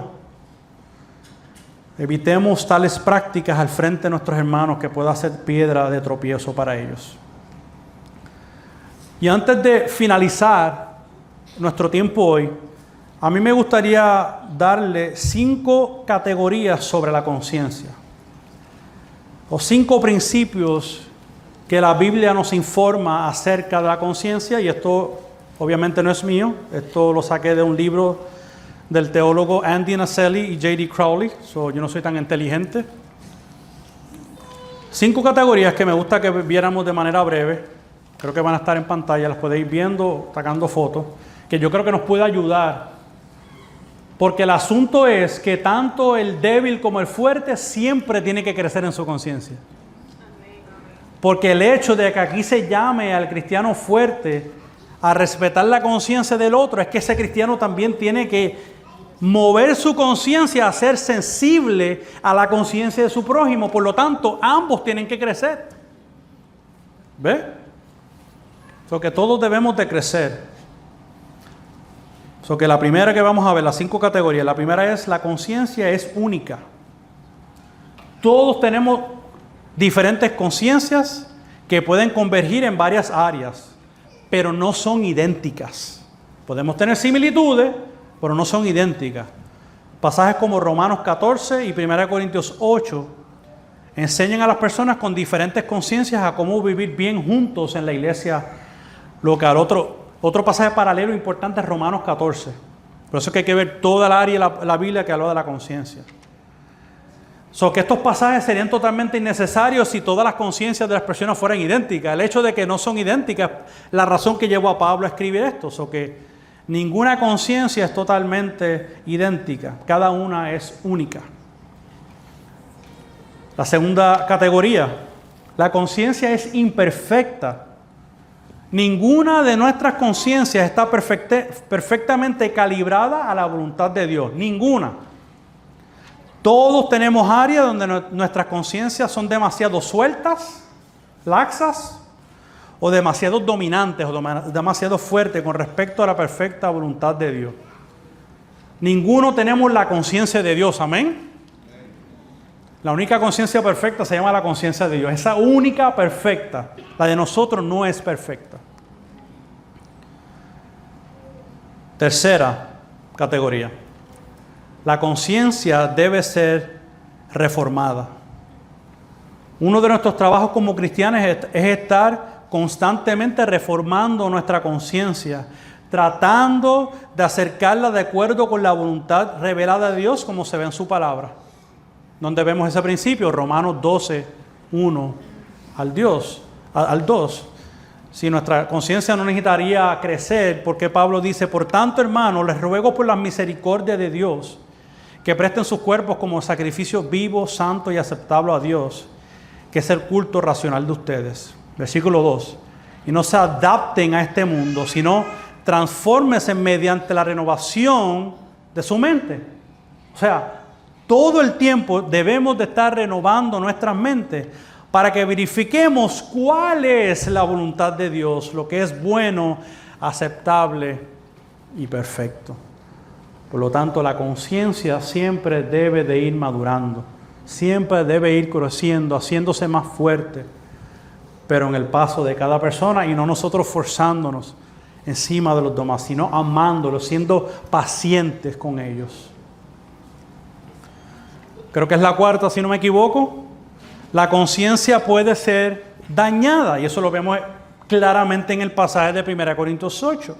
Evitemos tales prácticas al frente de nuestros hermanos que pueda ser piedra de tropiezo para ellos. Y antes de finalizar nuestro tiempo hoy, a mí me gustaría darle 5 categorías sobre la conciencia, o 5 principios que la Biblia nos informa acerca de la conciencia, y esto obviamente no es mío, esto lo saqué de un libro del teólogo Andy Naselli y J.D. Crowley, yo no soy tan inteligente. 5 categorías que me gusta que viéramos de manera breve, creo que van a estar en pantalla, las podéis ir viendo, sacando fotos, que yo creo que nos puede ayudar. Porque el asunto es que tanto el débil como el fuerte siempre tiene que crecer en su conciencia. Porque el hecho de que aquí se llame al cristiano fuerte a respetar la conciencia del otro es que ese cristiano también tiene que mover su conciencia a ser sensible a la conciencia de su prójimo. Por lo tanto, ambos tienen que crecer. ¿Ve? Que todos debemos de crecer. Que la primera que vamos a ver, las 5 categorías, la primera es la conciencia es única. Todos tenemos diferentes conciencias que pueden convergir en varias áreas, pero no son idénticas. Podemos tener similitudes, pero no son idénticas. Pasajes como Romanos 14 y 1 Corintios 8 enseñan a las personas con diferentes conciencias a cómo vivir bien juntos en la iglesia local. Otro pasaje paralelo importante es Romanos 14. Por eso es que hay que ver toda la área de la Biblia que habla de la conciencia. Que estos pasajes serían totalmente innecesarios si todas las conciencias de las personas fueran idénticas. El hecho de que no son idénticas, la razón que llevó a Pablo a escribir esto. Que ninguna conciencia es totalmente idéntica. Cada una es única. La segunda categoría, la conciencia es imperfecta. Ninguna de nuestras conciencias está perfectamente calibrada a la voluntad de Dios. Ninguna. Todos tenemos áreas donde nuestras conciencias son demasiado sueltas, laxas, o demasiado dominantes, o demasiado fuertes con respecto a la perfecta voluntad de Dios. Ninguno tenemos la conciencia de Dios, amén. La única conciencia perfecta se llama la conciencia de Dios. Esa única perfecta, la de nosotros no es perfecta. Tercera categoría. La conciencia debe ser reformada. Uno de nuestros trabajos como cristianos es estar constantemente reformando nuestra conciencia, tratando de acercarla de acuerdo con la voluntad revelada de Dios como se ve en su palabra. ¿Dónde vemos ese principio? Romanos 12, 1 al 2. Si nuestra conciencia no necesitaría crecer, porque Pablo dice, por tanto, hermanos, les ruego por la misericordia de Dios, que presten sus cuerpos como sacrificio vivo, santo y aceptable a Dios, que es el culto racional de ustedes. Versículo 2. Y no se adapten a este mundo, sino transfórmense mediante la renovación de su mente. O sea, todo el tiempo debemos de estar renovando nuestras mentes para que verifiquemos cuál es la voluntad de Dios, lo que es bueno, aceptable y perfecto. Por lo tanto, la conciencia siempre debe de ir madurando, siempre debe ir creciendo, haciéndose más fuerte, pero en el paso de cada persona y no nosotros forzándonos encima de los demás, sino amándolos, siendo pacientes con ellos. Creo que es la cuarta, si no me equivoco. La conciencia puede ser dañada, y eso lo vemos claramente en el pasaje de 1 Corintios 8.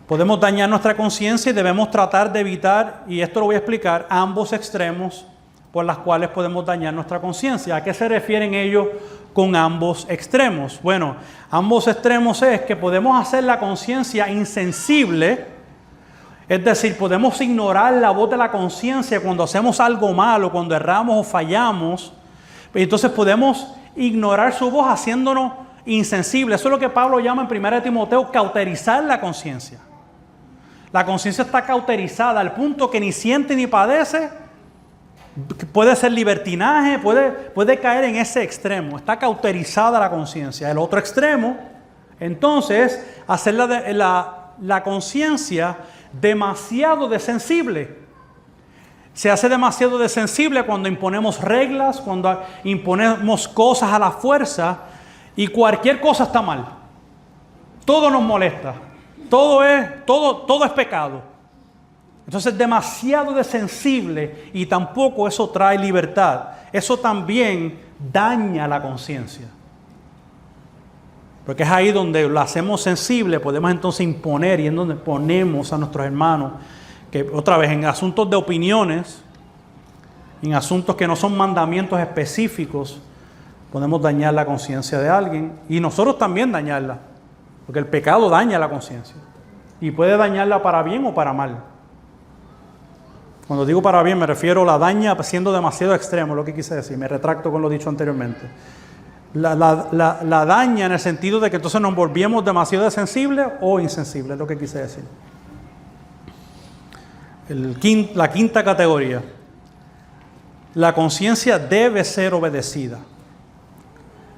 Podemos dañar nuestra conciencia y debemos tratar de evitar, y esto lo voy a explicar, ambos extremos por las cuales podemos dañar nuestra conciencia. ¿A qué se refieren ellos con ambos extremos? Bueno, ambos extremos es que podemos hacer la conciencia insensible. Es decir, podemos ignorar la voz de la conciencia cuando hacemos algo malo, cuando erramos o fallamos. Entonces podemos ignorar su voz haciéndonos insensibles. Eso es lo que Pablo llama en 1 Timoteo cauterizar la conciencia. La conciencia está cauterizada al punto que ni siente ni padece. Puede ser libertinaje, puede caer en ese extremo. Está cauterizada la conciencia. El otro extremo, entonces, hacer la conciencia demasiado desensible. Se hace demasiado de sensible cuando imponemos reglas, cuando imponemos cosas a la fuerza y cualquier cosa está mal. Todo nos molesta. Todo es pecado. Entonces demasiado de sensible y tampoco eso trae libertad. Eso también daña la conciencia. Porque es ahí donde lo hacemos sensible, podemos entonces imponer y en donde ponemos a nuestros hermanos, que otra vez en asuntos de opiniones, en asuntos que no son mandamientos específicos, podemos dañar la conciencia de alguien y nosotros también dañarla, porque el pecado daña la conciencia y puede dañarla para bien o para mal. Cuando digo para bien me refiero a la daña siendo demasiado extremo, lo que quise decir, me retracto con lo dicho anteriormente. La daña en el sentido de que entonces nos volvíamos demasiado sensibles o insensibles, es lo que quise decir. La quinta categoría. La conciencia debe ser obedecida.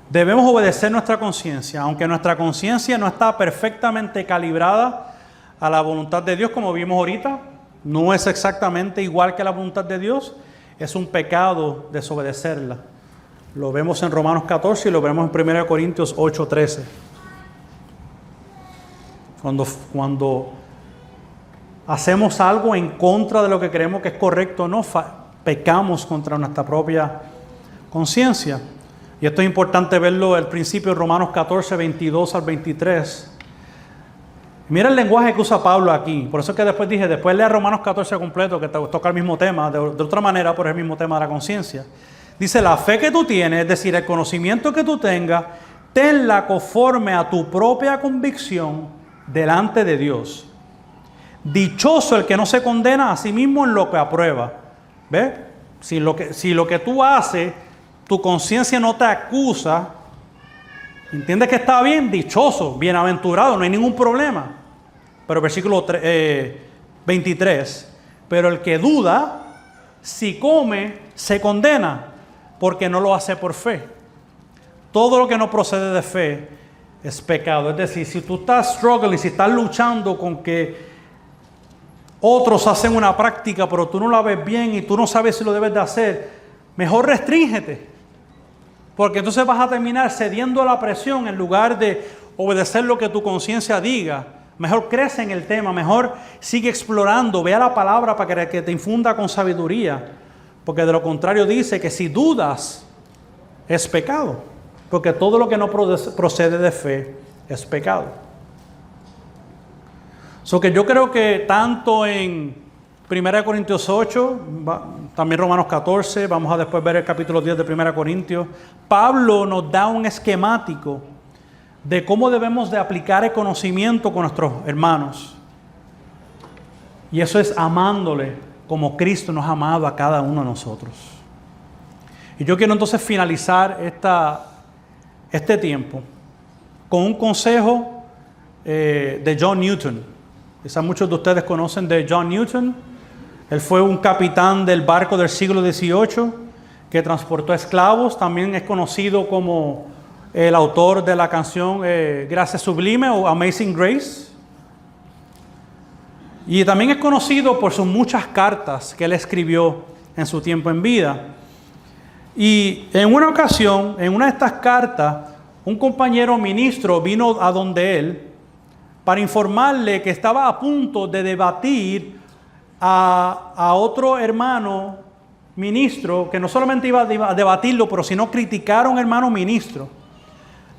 Debemos obedecer nuestra conciencia, aunque nuestra conciencia no está perfectamente calibrada a la voluntad de Dios, como vimos ahorita, no es exactamente igual que la voluntad de Dios, es un pecado desobedecerla. Lo vemos en Romanos 14 y lo vemos en 1 Corintios 8:13. Cuando hacemos algo en contra de lo que creemos que es correcto, no pecamos contra nuestra propia conciencia. Y esto es importante verlo al principio de Romanos 14, 22 al 23. Mira el lenguaje que usa Pablo aquí. Por eso es que después lea Romanos 14 completo, que toca el mismo tema, de otra manera, pero es el mismo tema de la conciencia. Dice, la fe que tú tienes, es decir, el conocimiento que tú tengas, tenla conforme a tu propia convicción delante de Dios. Dichoso el que no se condena a sí mismo en lo que aprueba. ¿Ves? Si lo que tú haces, tu conciencia no te acusa, ¿entiendes que está bien? Dichoso, bienaventurado, no hay ningún problema. Pero versículo 23, pero el que duda, si come, se condena, porque no lo hace por fe. Todo lo que no procede de fe es pecado. Es decir, si tú estás struggling, si estás luchando con que otros hacen una práctica, pero tú no la ves bien y tú no sabes si lo debes de hacer, mejor restríngete. Porque entonces vas a terminar cediendo a la presión en lugar de obedecer lo que tu conciencia diga. Mejor crece en el tema, mejor sigue explorando, vea la palabra para que te infunda con sabiduría. Porque de lo contrario dice que si dudas es pecado. Porque todo lo que no procede de fe es pecado. So que yo creo que tanto en 1 Corintios 8, también Romanos 14, vamos a después ver el capítulo 10 de 1 Corintios, Pablo nos da un esquemático de cómo debemos de aplicar el conocimiento con nuestros hermanos. Y eso es amándole como Cristo nos ha amado a cada uno de nosotros. Y yo quiero entonces finalizar este tiempo con un consejo de John Newton. Quizás muchos de ustedes conocen de John Newton. Él fue un capitán del barco del siglo XVIII que transportó esclavos. También es conocido como el autor de la canción Gracia Sublime o Amazing Grace. Y también es conocido por sus muchas cartas que él escribió en su tiempo en vida. Y en una ocasión, en una de estas cartas, un compañero ministro vino a donde él para informarle que estaba a punto de debatir a otro hermano ministro, que no solamente iba a debatirlo, pero sino criticar a un hermano ministro.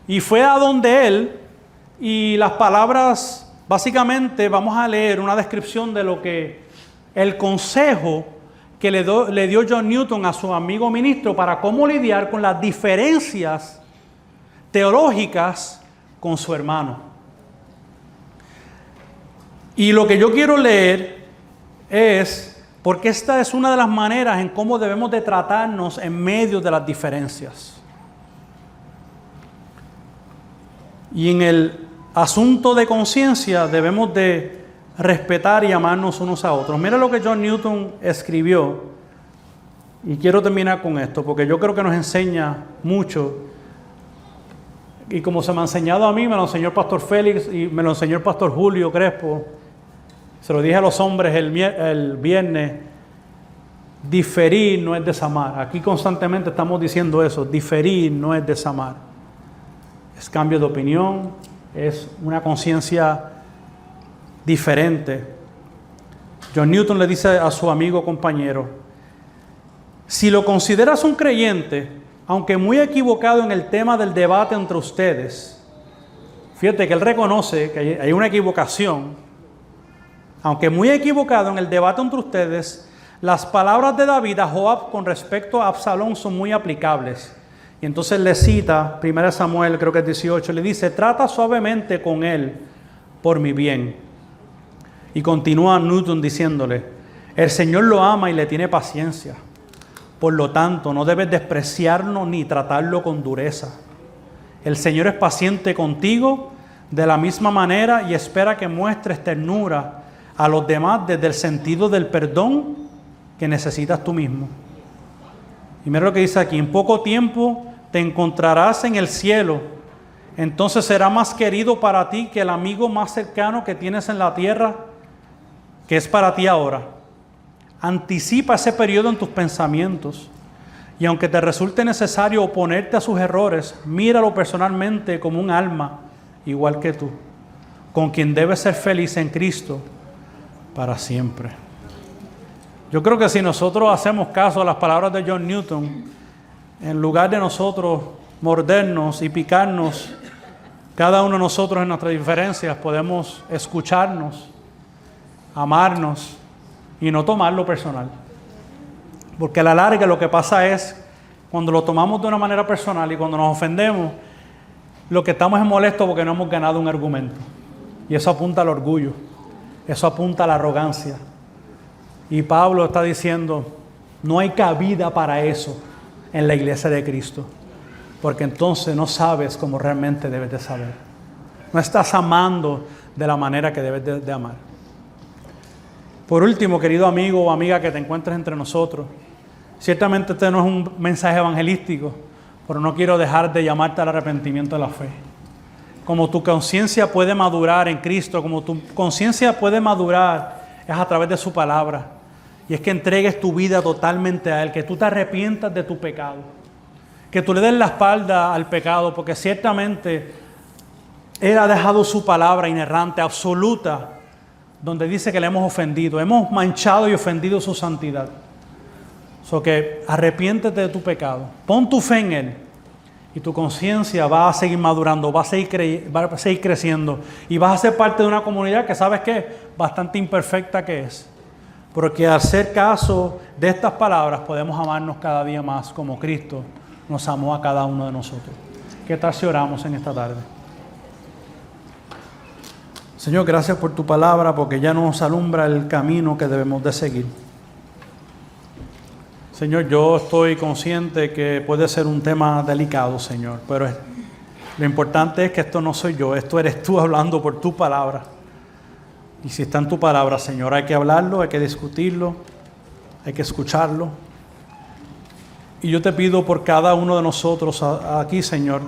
Y fue a donde él, y las palabras, básicamente vamos a leer una descripción de lo que el consejo que le dio John Newton a su amigo ministro para cómo lidiar con las diferencias teológicas con su hermano. Y lo que yo quiero leer es, porque esta es una de las maneras en cómo debemos de tratarnos en medio de las diferencias. Y en el asunto de conciencia debemos de respetar y amarnos unos a otros. Mira lo que John Newton escribió, y quiero terminar con esto, porque yo creo que nos enseña mucho, y como se me ha enseñado a mí, me lo enseñó el pastor Félix y me lo enseñó el pastor Julio Crespo. Se lo dije a los hombres el viernes. Diferir no es desamar. Aquí constantemente estamos diciendo eso. Diferir no es desamar. Es cambio de opinión, es una conciencia diferente. John Newton le dice a su amigo compañero: si lo consideras un creyente, aunque muy equivocado en el tema del debate entre ustedes, fíjate que él reconoce que hay una equivocación, aunque muy equivocado en el debate entre ustedes, las palabras de David a Joab con respecto a Absalón son muy aplicables. Y entonces le cita, 1 Samuel, creo que es 18, le dice: trata suavemente con él por mi bien. Y continúa Newton diciéndole: el Señor lo ama y le tiene paciencia. Por lo tanto, no debes despreciarlo ni tratarlo con dureza. El Señor es paciente contigo de la misma manera y espera que muestres ternura a los demás desde el sentido del perdón que necesitas tú mismo. Y mira lo que dice aquí: en poco tiempo te encontrarás en el cielo, entonces será más querido para ti que el amigo más cercano que tienes en la tierra, que es para ti ahora. Anticipa ese periodo en tus pensamientos, y aunque te resulte necesario oponerte a sus errores, míralo personalmente como un alma igual que tú, con quien debes ser feliz en Cristo para siempre. Yo creo que si nosotros hacemos caso a las palabras de John Newton, en lugar de nosotros mordernos y picarnos, cada uno de nosotros en nuestras diferencias podemos escucharnos, amarnos y no tomarlo personal. Porque a la larga lo que pasa es, cuando lo tomamos de una manera personal y cuando nos ofendemos, lo que estamos es molestos porque no hemos ganado un argumento. Y eso apunta al orgullo, eso apunta a la arrogancia. Y Pablo está diciendo: no hay cabida para eso en la iglesia de Cristo, porque entonces no sabes como realmente debes de saber. No estás amando de la manera que debes de amar. Por último, querido amigo o amiga que te encuentres entre nosotros, ciertamente este no es un mensaje evangelístico, pero no quiero dejar de llamarte al arrepentimiento de la fe. Como tu conciencia puede madurar en Cristo, como tu conciencia puede madurar, es a través de su palabra. Y es que entregues tu vida totalmente a Él, que tú te arrepientas de tu pecado, que tú le des la espalda al pecado, porque ciertamente Él ha dejado su palabra inerrante, absoluta, donde dice que le hemos ofendido, hemos manchado y ofendido su santidad. Que arrepiéntete de tu pecado, pon tu fe en Él y tu conciencia va a seguir madurando, va a seguir creciendo y vas a ser parte de una comunidad que, ¿sabes qué?, bastante imperfecta que es. Porque al hacer caso de estas palabras podemos amarnos cada día más como Cristo nos amó a cada uno de nosotros. ¿Qué tal si oramos en esta tarde? Señor, gracias por tu palabra, porque ya nos alumbra el camino que debemos de seguir. Señor, yo estoy consciente que puede ser un tema delicado, Señor, pero lo importante es que esto no soy yo, esto eres tú hablando por tu palabra. Y si está en tu palabra, Señor, hay que hablarlo, hay que discutirlo, hay que escucharlo. Y yo te pido por cada uno de nosotros aquí, Señor,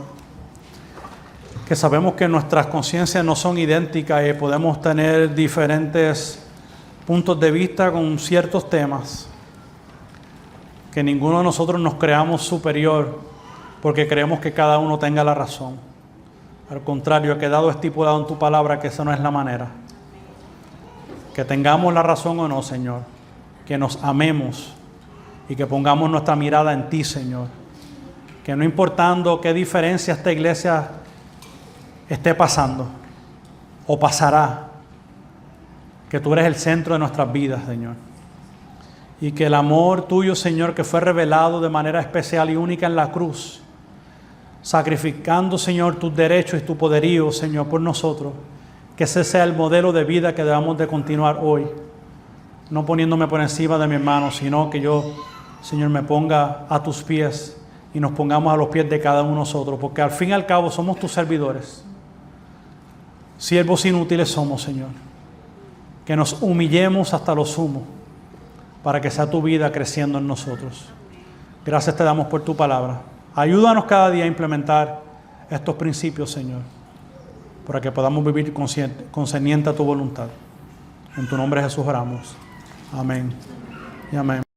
que sabemos que nuestras conciencias no son idénticas y podemos tener diferentes puntos de vista con ciertos temas. Que ninguno de nosotros nos creamos superior porque creemos que cada uno tenga la razón. Al contrario, ha quedado estipulado en tu palabra que esa no es la manera. Que tengamos la razón o no, Señor. Que nos amemos y que pongamos nuestra mirada en ti, Señor. Que no importando qué diferencia esta iglesia esté pasando o pasará, que tú eres el centro de nuestras vidas, Señor. Y que el amor tuyo, Señor, que fue revelado de manera especial y única en la cruz, sacrificando, Señor, tus derechos y tu poderío, Señor, por nosotros, que ese sea el modelo de vida que debamos de continuar hoy, no poniéndome por encima de mi hermano, sino que yo, Señor, me ponga a tus pies y nos pongamos a los pies de cada uno de nosotros, porque al fin y al cabo somos tus servidores. Siervos inútiles somos, Señor. Que nos humillemos hasta lo sumo para que sea tu vida creciendo en nosotros. Gracias te damos por tu palabra. Ayúdanos cada día a implementar estos principios, Señor, para que podamos vivir concerniente a tu voluntad. En tu nombre, Jesús, oramos. Amén y amén.